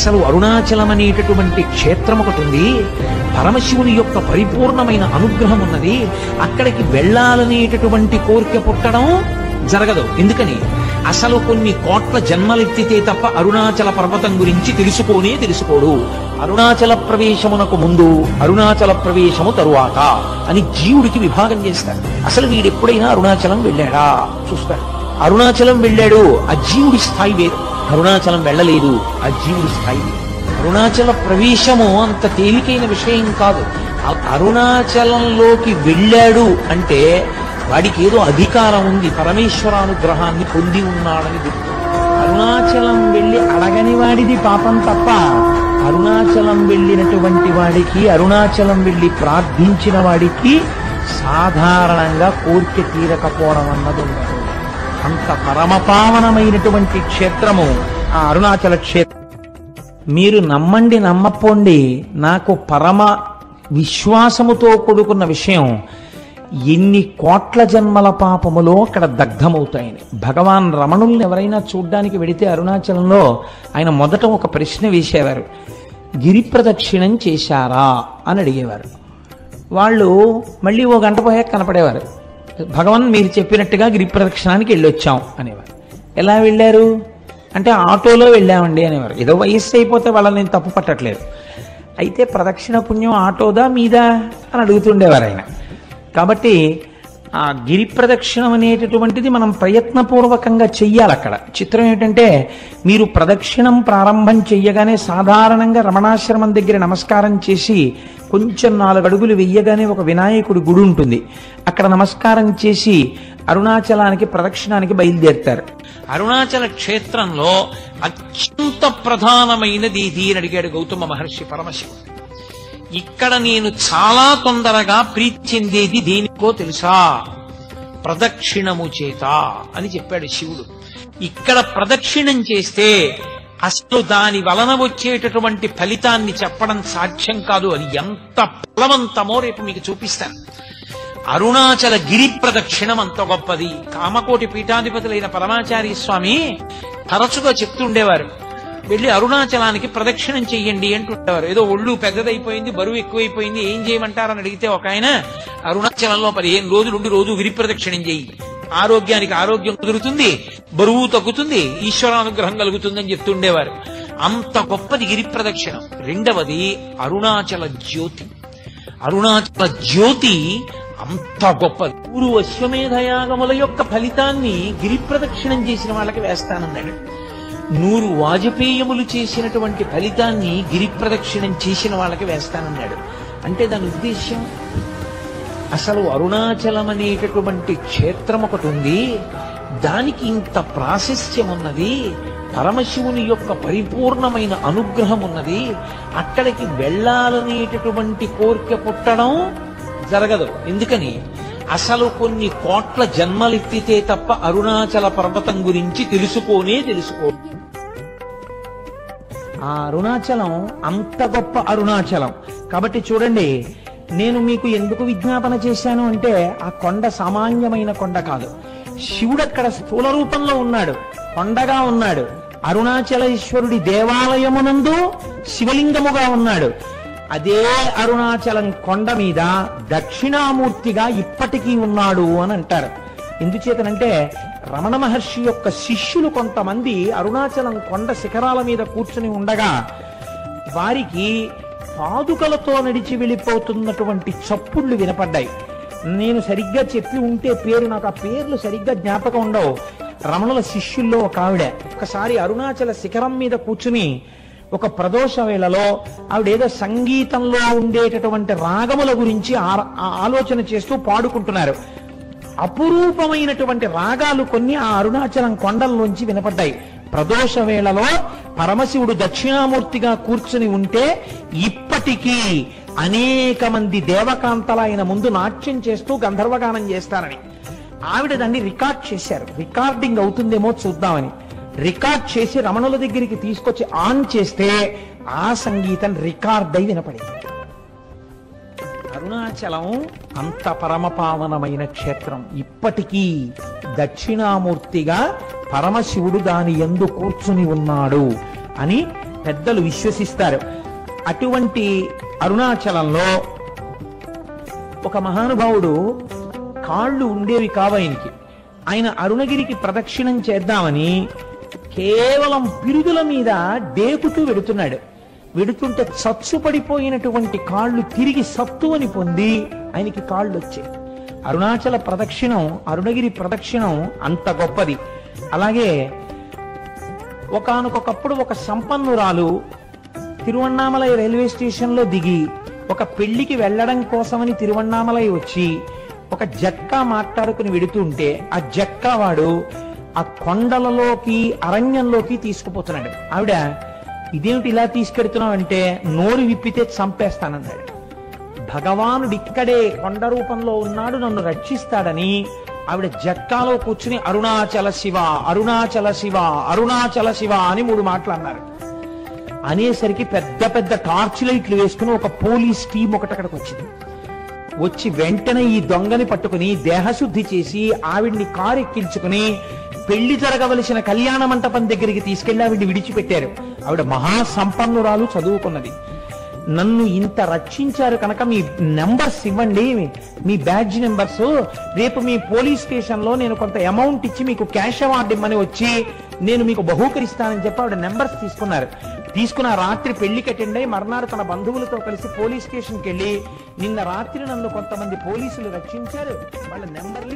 అసలు అరుణాచలం అనేటటువంటి క్షేత్రం ఒకటి ఉంది, పరమశివుని యొక్క పరిపూర్ణమైన అనుగ్రహం ఉన్నది. అక్కడికి వెళ్ళాలనేటటువంటి కోరిక పుట్టడం జరగదు. ఎందుకని? అసలు కొన్ని కోట్ల జన్మలెత్తితే తప్ప అరుణాచల పర్వతం గురించి తెలుసుకోడు. అరుణాచల ప్రవేశమునకు ముందు, అరుణాచల ప్రవేశము తరువాత అని జీవుడికి విభాగం చేస్తారు. అసలు వీడెప్పుడైనా అరుణాచలం వెళ్ళాడా చూస్తాడు. అరుణాచలం వెళ్ళాడు, ఆ జీవుడి స్థాయి వేరు. అరుణాచలం వెళ్ళలేదు, ఆ జీవుడి స్థాయి వేరు. అరుణాచల ప్రవేశము అంత తేలికైన విషయం కాదు. అరుణాచలంలోకి వెళ్ళాడు అంటే వాడికి ఏదో అధికారం ఉంది, పరమేశ్వరానుగ్రహాన్ని పొంది ఉన్నాడని గుర్తు. అరుణాచలం వెళ్ళి అడగని వాడిది పాపం తప్ప, అరుణాచలం వెళ్ళినటువంటి వాడికి, అరుణాచలం వెళ్ళి ప్రార్థించిన వాడికి సాధారణంగా కోరిక తీరకపోవడం అన్నది ఉండదు. అంత పరమపావనమైనటువంటి క్షేత్రము ఆ అరుణాచల క్షేత్రం. మీరు నమ్మండి నమ్మపోండి, నాకు పరమ విశ్వాసముతో కూడుకున్న విషయం, ఎన్ని కోట్ల జన్మల పాపములో అక్కడ దగ్ధమవుతాయని. భగవాన్ రమణుల్ని ఎవరైనా చూడ్డానికి వెడితే అరుణాచలంలో ఆయన మొదట ఒక ప్రశ్న వేసేవారు, గిరి ప్రదక్షిణం చేశారా అని అడిగేవారు. వాళ్ళు మళ్ళీ ఓ గంట పోయాక కనపడేవారు, భగవాన్ మీరు చెప్పినట్టుగా గిరి ప్రదక్షిణానికి వెళ్ళొచ్చాం అనేవారు. ఎలా వెళ్ళారు అంటే ఆటోలో వెళ్ళామండి అనేవారు. ఏదో వయస్సు అయిపోతే వాళ్ళని నేను తప్పు పట్టట్లేదు. అయితే ప్రదక్షిణ పుణ్యం ఆటోదా మీదా అని అడుగుతుండేవారు ఆయన. కాబట్టి ఆ గిరి ప్రదక్షిణం అనేటటువంటిది మనం ప్రయత్నపూర్వకంగా చెయ్యాలి. అక్కడ చిత్రం ఏంటంటే, మీరు ప్రదక్షిణం ప్రారంభం చెయ్యగానే సాధారణంగా రమణాశ్రమం దగ్గర నమస్కారం చేసి కొంచెం 4 అడుగులు వెయ్యగానే ఒక వినాయకుడి గుడి ఉంటుంది. అక్కడ నమస్కారం చేసి అరుణాచలానికి ప్రదక్షిణానికి బయలుదేరుతారు. అరుణాచల క్షేత్రంలో అత్యంత ప్రధానమైనది ఇది అని అడిగాడు గౌతమ మహర్షి పరమశివుడు. ఇక్కడ నేను చాలా తొందరగా ప్రీతి చెందేది దేనికో తెలుసా? ప్రదక్షిణము చేత అని చెప్పాడు శివుడు. ఇక్కడ ప్రదక్షిణం చేస్తే అసలు దాని వలన వచ్చేటటువంటి ఫలితాన్ని చెప్పడం సాధ్యం కాదు. అది ఎంత ఫలవంతమో రేపు మీకు చూపిస్తాను. అరుణాచల గిరి ప్రదక్షిణం అంత గొప్పది. కామకోటి పీఠాధిపతులైన పరమాచార్య స్వామి తరచుగా చెప్తుండేవారు, వెళ్ళి అరుణాచలానికి ప్రదక్షిణం చెయ్యండి అంటుండేవారు. ఏదో ఒళ్ళు పెద్దదైపోయింది, బరువు ఎక్కువైపోయింది, ఏం చేయమంటారని అడిగితే ఒక ఆయన, అరుణాచలంలో 15 రోజులు ఉండి రోజు గిరి ప్రదక్షిణం చెయ్యి, ఆరోగ్యానికి ఆరోగ్యం కుదురుతుంది, బరువు తగ్గుతుంది, ఈశ్వరానుగ్రహం కలుగుతుందని చెప్తుండేవారు. అంత గొప్పది గిరి ప్రదక్షిణం. రెండవది అరుణాచల జ్యోతి. అరుణాచల జ్యోతి అంత గొప్పది. 100 అశ్వమేధయాగముల యొక్క ఫలితాన్ని గిరి ప్రదక్షిణం చేసిన వాళ్ళకి వేస్తానన్నాడు. 100 వాజపేయములు చేసినటువంటి ఫలితాన్ని గిరి ప్రదక్షిణం చేసిన వాళ్ళకి వేస్తానన్నాడు. అంటే దాని ఉద్దేశ్యం, అసలు అరుణాచలం అనేటటువంటి క్షేత్రం ఒకటి ఉంది, దానికి ఇంత ప్రాశస్త్యం ఉన్నది, పరమశివుని యొక్క పరిపూర్ణమైన అనుగ్రహం ఉన్నది, అక్కడికి వెళ్ళాలనేటటువంటి కోరిక పుట్టడం జరగదు. ఎందుకని? అసలు కొన్ని కోట్ల జన్మలెత్తితే తప్ప అరుణాచల పర్వతం గురించి తెలుసుకో. ఆ అరుణాచలం అంత గొప్ప అరుణాచలం. కాబట్టి చూడండి, నేను మీకు ఎందుకు విజ్ఞాపన చేశాను అంటే, ఆ కొండ సామాన్యమైన కొండ కాదు. శివుడు అక్కడ స్థూల రూపంలో ఉన్నాడు, కొండగా ఉన్నాడు. అరుణాచలేశ్వరుడి దేవాలయమునందు శివలింగముగా ఉన్నాడు. అదే అరుణాచలం కొండ మీద దక్షిణామూర్తిగా ఇప్పటికీ ఉన్నాడు అని అంటారు. ఎందుచేతనంటే, రమణ మహర్షి యొక్క శిష్యులు కొంతమంది అరుణాచలం కొండ శిఖరాల మీద కూర్చుని ఉండగా వారికి పాదుకలతో నడిచి వెళ్ళిపోతున్నటువంటి చప్పుళ్ళు వినపడ్డాయి. నేను సరిగ్గా చెప్పి ఉంటే నాకు ఆ పేర్లు సరిగ్గా జ్ఞాపకం ఉండవు. రమణుల శిష్యుల్లో ఒక ఆవిడ ఒక్కసారి అరుణాచల శిఖరం మీద కూర్చుని ఒక ప్రదోష వేళలో ఆవిడేదో సంగీతంలో ఉండేటటువంటి రాగముల గురించి ఆలోచన చేస్తూ పాడుకుంటున్నారు. అపురూపమైనటువంటి రాగాలు కొన్ని ఆ అరుణాచలం కొండల్లోంచి వినపడ్డాయి. ప్రదోష వేళలో పరమశివుడు దక్షిణామూర్తిగా కూర్చుని ఉంటే ఇప్పటికీ అనేక మంది దేవకాంతల ఆయన ముందు నాట్యం చేస్తూ గంధర్వగానం చేస్తారని ఆవిడ దాన్ని రికార్డ్ చేశారు. రికార్డింగ్ అవుతుందేమో చూద్దామని రికార్డ్ చేసి రమణుల దగ్గరికి తీసుకొచ్చి ఆన్ చేస్తే ఆ సంగీతం రికార్డ్ అయి వినపడింది. అరుణాచలం అంత పరమపావనమైన క్షేత్రం. ఇప్పటికీ దక్షిణామూర్తిగా పరమశివుడు దాని యందు కూర్చుని ఉన్నాడు అని పెద్దలు విశ్వసిస్తారు. అటువంటి అరుణాచలంలో ఒక మహానుభావుడు కాళ్ళు ఉండేవి కావు ఆయనకి. ఆయన అరుణగిరికి ప్రదక్షిణం చేద్దామని కేవలం పిరుదుల మీద డేకుతూ వెడుతున్నాడు. వెడుతుంటే చచ్చు పడిపోయినటువంటి కాళ్ళు తిరిగి సత్తువని పొంది ఆయనకి కాళ్ళు వచ్చాయి. అరుణాచల ప్రదక్షిణం, అరుణగిరి ప్రదక్షిణం అంత గొప్పది. అలాగే ఒకానొకప్పుడు ఒక సంపన్నురాలు తిరువణ్ణామలై రైల్వే స్టేషన్లో దిగి ఒక పెళ్లికి వెళ్ళడం కోసమని తిరువణ్ణామలై వచ్చి ఒక జక్కా మాట్లాడుకుని వెడుతుంటే ఆ జక్కా వాడు ఆ కొండలలోకి అరణ్యంలోకి తీసుకుపోతున్నాడు. ఆవిడ, ఇదేమిటి ఇలా తీసుకెడుతున్నావు అంటే, నోరు విప్పితే చంపేస్తానన్నాడు. భగవానుడు ఇక్కడే కొండ రూపంలో ఉన్నాడు, నన్ను రక్షిస్తాడని ఆవిడ జక్కాలో కూర్చుని అరుణాచల శివ, అరుణాచల శివ, అరుణాచల శివ అని 3 మాటలు అన్నారు. అనేసరికి పెద్ద పెద్ద టార్చ్ లైట్లు వేసుకుని ఒక పోలీస్ టీం ఒకటి అక్కడికి వచ్చింది. వచ్చి వెంటనే ఈ దొంగని పట్టుకుని దేహశుద్ధి చేసి ఆవిడ్ని కారు ఎక్కించుకుని పెళ్లి జరగవలసిన కళ్యాణ మంటపం దగ్గరికి తీసుకెళ్లి ఆవిడ్ని విడిచిపెట్టారు. ఆవిడ మహాసంపన్నురాలు, చదువుకున్నది. నన్ను ఇంత రక్షించారు కనుక మీ నెంబర్స్ ఇవ్వండి, మీ బ్యాడ్జ్ నెంబర్స్, రేపు మీ పోలీస్ స్టేషన్ లో నేను కొంత అమౌంట్ ఇచ్చి మీకు క్యాష్ అవార్డు ఇమ్మని వచ్చి నేను మీకు బహూకరిస్తానని చెప్పి ఆవిడ నెంబర్స్ తీసుకున్నారు. తీసుకున్న రాత్రి పెళ్లికి అటెండ్ అయి మర్నాడు తన బంధువులతో కలిసి పోలీస్ స్టేషన్కి వెళ్ళి, నిన్న రాత్రి నన్ను కొంతమంది పోలీసులు రక్షించారు, వాళ్ళ నెంబర్లు